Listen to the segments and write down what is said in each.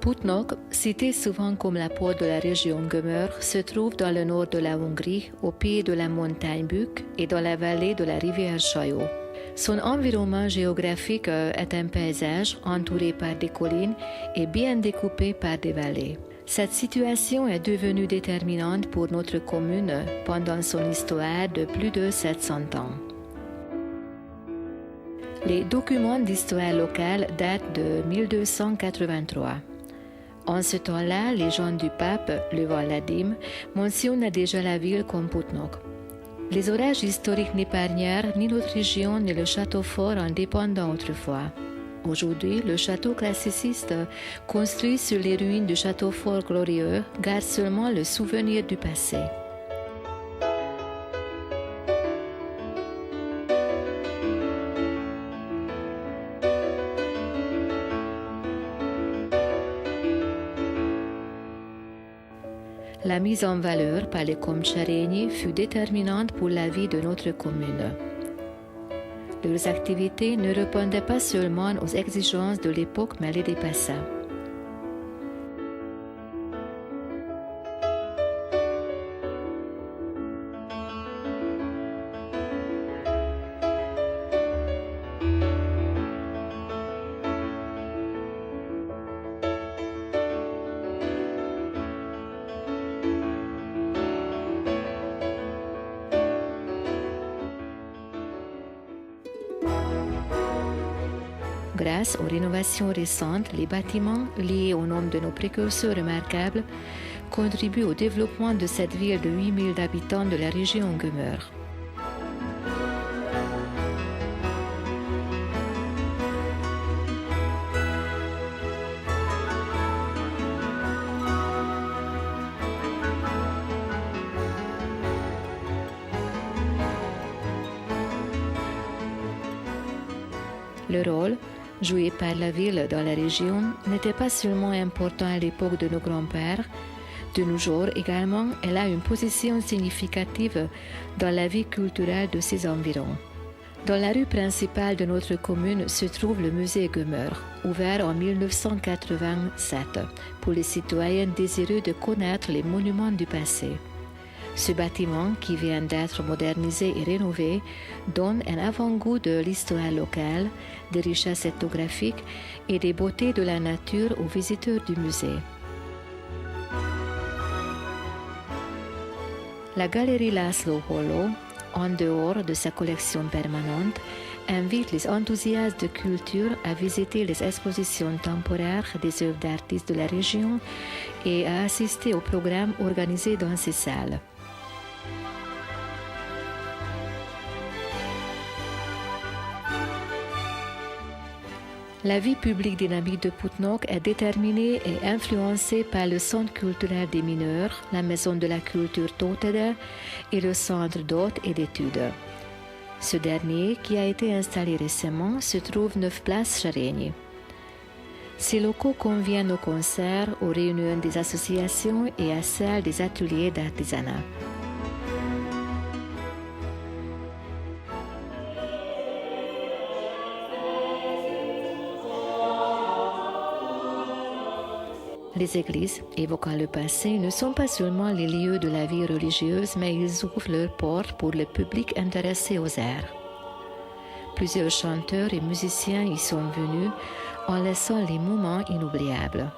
Putnok, cité souvent comme la porte de la région Gömör, se trouve dans le nord de la Hongrie, au pied de la montagne Bükk et dans la vallée de la rivière Sajó. Son environnement géographique est un paysage entouré par des collines et bien découpé par des vallées. Cette situation est devenue déterminante pour notre commune pendant son histoire de plus de 700 ans. Les documents d'histoire locale datent de 1283. En ce temps-là, les gens du pape, le Valadim, mentionnent déjà la ville comme Putnok. Les orages historiques n'épargnèrent ni notre région ni le château fort indépendant autrefois. Aujourd'hui, le château classiciste, construit sur les ruines du château fort glorieux, garde seulement le souvenir du passé. La mise en valeur par les comtes Charényi fut déterminante pour la vie de notre commune. Leurs activités ne répondaient pas seulement aux exigences de l'époque, mais les dépassaient. Grâce aux rénovations récentes, les bâtiments liés au nom de nos précurseurs remarquables contribuent au développement de cette ville de 8000 habitants de la région Gömör. Le rôle joué par la ville dans la région n'était pas seulement important à l'époque de nos grands-pères. De nos jours également, elle a une position significative dans la vie culturelle de ses environs. Dans la rue principale de notre commune se trouve le musée Gömör, ouvert en 1987 pour les citoyens désireux de connaître les monuments du passé. Ce bâtiment, qui vient d'être modernisé et rénové, donne un avant-goût de l'histoire locale, des richesses ethnographiques et des beautés de la nature aux visiteurs du musée. La galerie László Holló, en dehors de sa collection permanente, invite les enthousiastes de culture à visiter les expositions temporaires des œuvres d'artistes de la région et à assister aux programmes organisés dans ces salles. La vie publique dynamique de Putnok est déterminée et influencée par le Centre culturel des mineurs, la Maison de la culture Tótede et le Centre d'hôtes et d'études. Ce dernier, qui a été installé récemment, se trouve 9 place Charényi. Ces locaux conviennent aux concerts, aux réunions des associations et à celles des ateliers d'artisanat. Les églises, évoquant le passé, ne sont pas seulement les lieux de la vie religieuse, mais ils ouvrent leurs portes pour le public intéressé aux arts. Plusieurs chanteurs et musiciens y sont venus en laissant les moments inoubliables.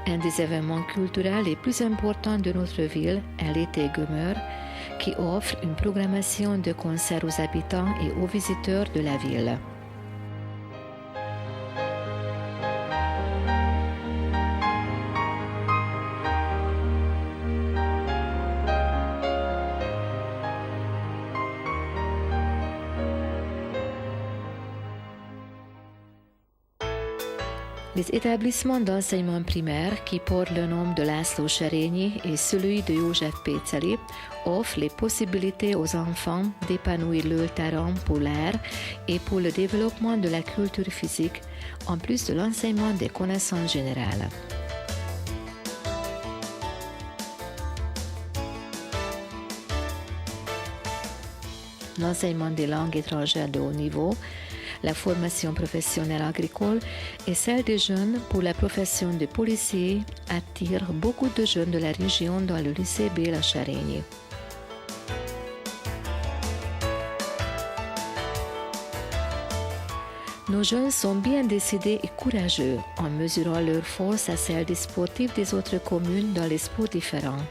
Un des événements culturels les plus importants de notre ville est l'été Gömör, qui offre une programmation de concerts aux habitants et aux visiteurs de la ville. Les établissements d'enseignement primaire qui portent le nom de László Serényi et celui de József Péceli offrent les possibilités aux enfants d'épanouir leur talent pour l'art et pour le développement de la culture physique, en plus de l'enseignement des connaissances générales. L'enseignement des langues étrangères de haut niveau, la formation professionnelle agricole et celle des jeunes pour la profession de policier attirent beaucoup de jeunes de la région dans le lycée Béla Serényi. Nos jeunes sont bien décidés et courageux en mesurant leur force à celle des sportifs des autres communes dans les sports différents.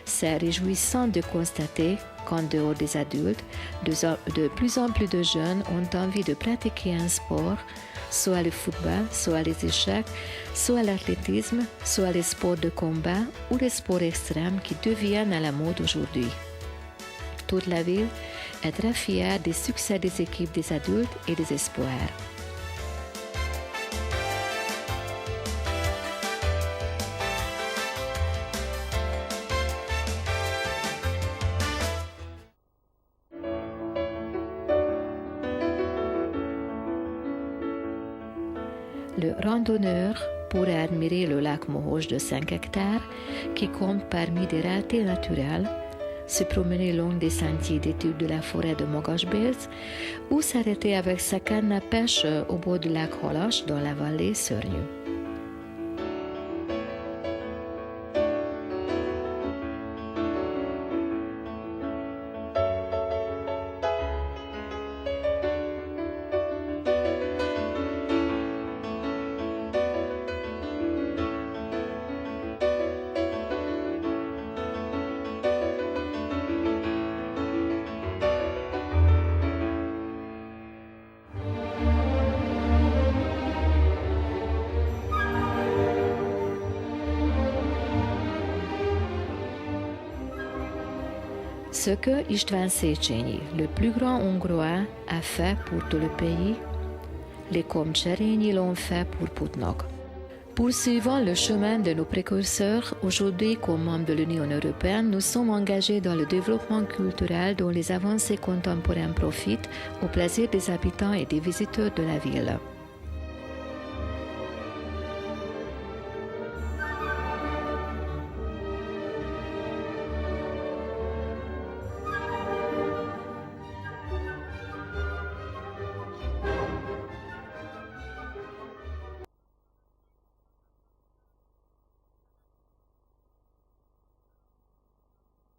C'est réjouissant de constater qu'en dehors des adultes, de plus en plus de jeunes ont envie de pratiquer un sport, soit le football, soit les échecs, soit l'athlétisme, soit les sports de combat ou les sports extrêmes qui deviennent à la mode aujourd'hui. Toute la ville est très fière des succès des équipes des adultes et des espoirs. Le randonneur pourrait admirer le lac Mohoch de 5 hectares qui compte parmi des raretés naturelles, se promener long des sentiers d'étude de la forêt de Magasbélc ou s'arrêter avec sa canne à pêche au bord du lac Halas dans la vallée Szörnyű. Ce que István Széchenyi, le plus grand Hongrois, a fait pour tout le pays, les comtes Serényi l'ont fait pour Putnok. Poursuivant le chemin de nos précurseurs, aujourd'hui comme membres de l'Union européenne, nous sommes engagés dans le développement culturel dont les avancées contemporaines profitent au plaisir des habitants et des visiteurs de la ville.